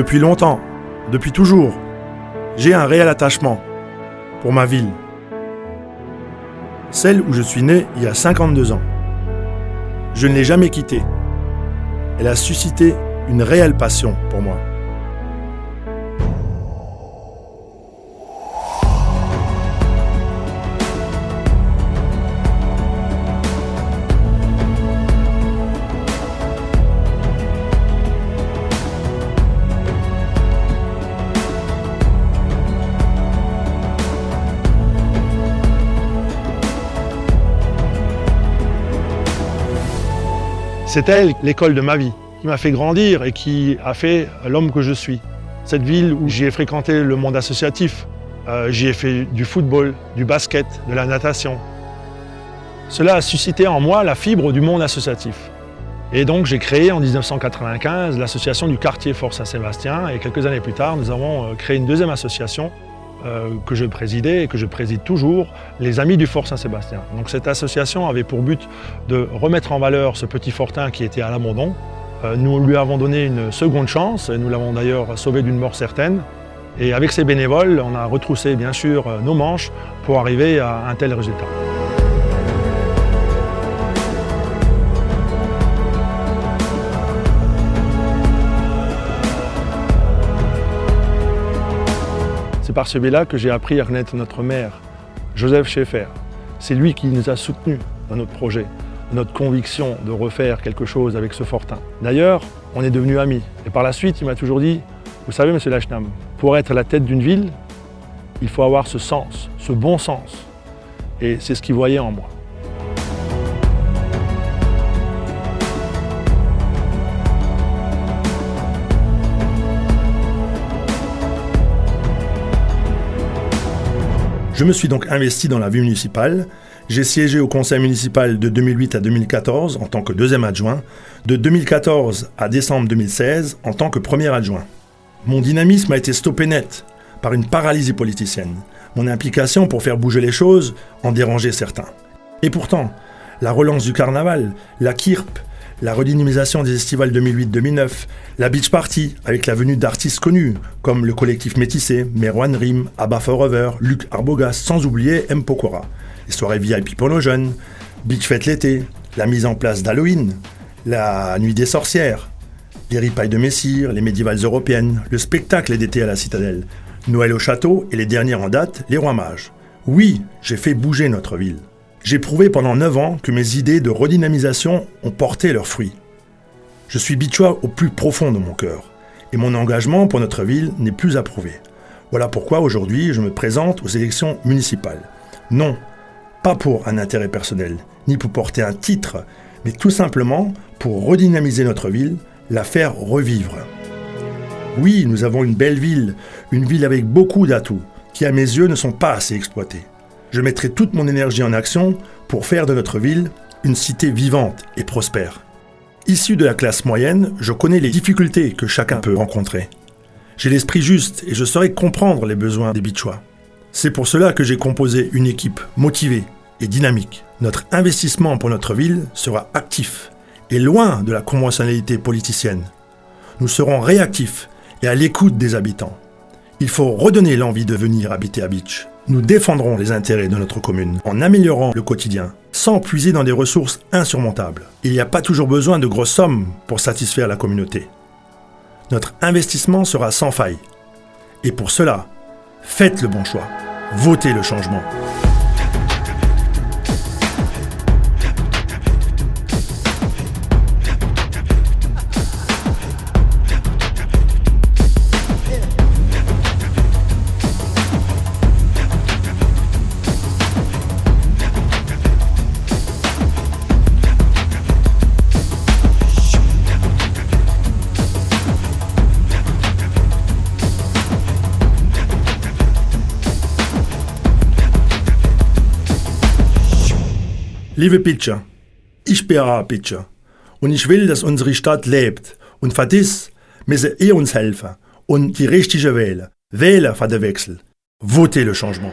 Depuis longtemps, depuis toujours, j'ai un réel attachement pour ma ville. Celle où je suis né il y a 52 ans. Je ne l'ai jamais quittée. Elle a suscité une réelle passion pour moi. C'est elle, l'école de ma vie, qui m'a fait grandir et qui a fait l'homme que je suis. Cette ville où j'y ai fréquenté le monde associatif, j'y ai fait du football, du basket, de la natation. Cela a suscité en moi la fibre du monde associatif. Et donc j'ai créé en 1995 l'association du quartier Fort Saint-Sébastien et quelques années plus tard, nous avons créé une deuxième association que je présidais et que je préside toujours, les Amis du Fort Saint-Sébastien. Donc cette association avait pour but de remettre en valeur ce petit fortin qui était à l'abandon. Nous lui avons donné une seconde chance, et nous l'avons d'ailleurs sauvé d'une mort certaine. Et avec ces bénévoles, on a retroussé bien sûr nos manches pour arriver à un tel résultat. C'est par ce biais-là que j'ai appris à connaître notre maire, Joseph Schaeffer. C'est lui qui nous a soutenus dans notre projet, dans notre conviction de refaire quelque chose avec ce fortin. D'ailleurs, on est devenus amis. Et par la suite, il m'a toujours dit, vous savez, monsieur Lachenam, pour être à la tête d'une ville, il faut avoir ce sens, ce bon sens. Et c'est ce qu'il voyait en moi. Je me suis donc investi dans la vie municipale. J'ai siégé au conseil municipal de 2008 à 2014 en tant que deuxième adjoint, de 2014 à décembre 2016 en tant que premier adjoint. Mon dynamisme a été stoppé net par une paralysie politicienne. Mon implication pour faire bouger les choses en dérangeait certains. Et pourtant, la relance du carnaval, la KIRP, la redynamisation des estivales 2008-2009, la beach party avec la venue d'artistes connus comme le collectif Métissé, Merwan Rim, Abba Forever, Luc Arbogast, sans oublier M. Pokora. Les soirées VIP pour nos jeunes, beach fête l'été, la mise en place d'Halloween, la nuit des sorcières, les ripailles de Messire, les médiévales européennes, le spectacle d'été à la Citadelle, Noël au château et les dernières en date, les Rois Mages. Oui, j'ai fait bouger notre ville. J'ai prouvé pendant 9 ans que mes idées de redynamisation ont porté leurs fruits. Je suis beachois au plus profond de mon cœur, et mon engagement pour notre ville n'est plus à prouver. Voilà pourquoi aujourd'hui je me présente aux élections municipales. Non, pas pour un intérêt personnel, ni pour porter un titre, mais tout simplement pour redynamiser notre ville, la faire revivre. Oui, nous avons une belle ville, une ville avec beaucoup d'atouts, qui à mes yeux ne sont pas assez exploités. Je mettrai toute mon énergie en action pour faire de notre ville une cité vivante et prospère. Issu de la classe moyenne, je connais les difficultés que chacun peut rencontrer. J'ai l'esprit juste et je saurai comprendre les besoins des beachois. C'est pour cela que j'ai composé une équipe motivée et dynamique. Notre investissement pour notre ville sera actif et loin de la conventionnalité politicienne. Nous serons réactifs et à l'écoute des habitants. Il faut redonner l'envie de venir habiter à Beach. Nous défendrons les intérêts de notre commune en améliorant le quotidien, sans puiser dans des ressources insurmontables. Il n'y a pas toujours besoin de grosses sommes pour satisfaire la communauté. Notre investissement sera sans faille. Et pour cela, faites le bon choix. Votez le changement. Liebe Pitcher, ich bin ein Pitcher und ich will, dass unsere Stadt lebt und für das müssen ihr uns helfen und die richtige wählen. Wählen für den Wechsel. Votez le changement.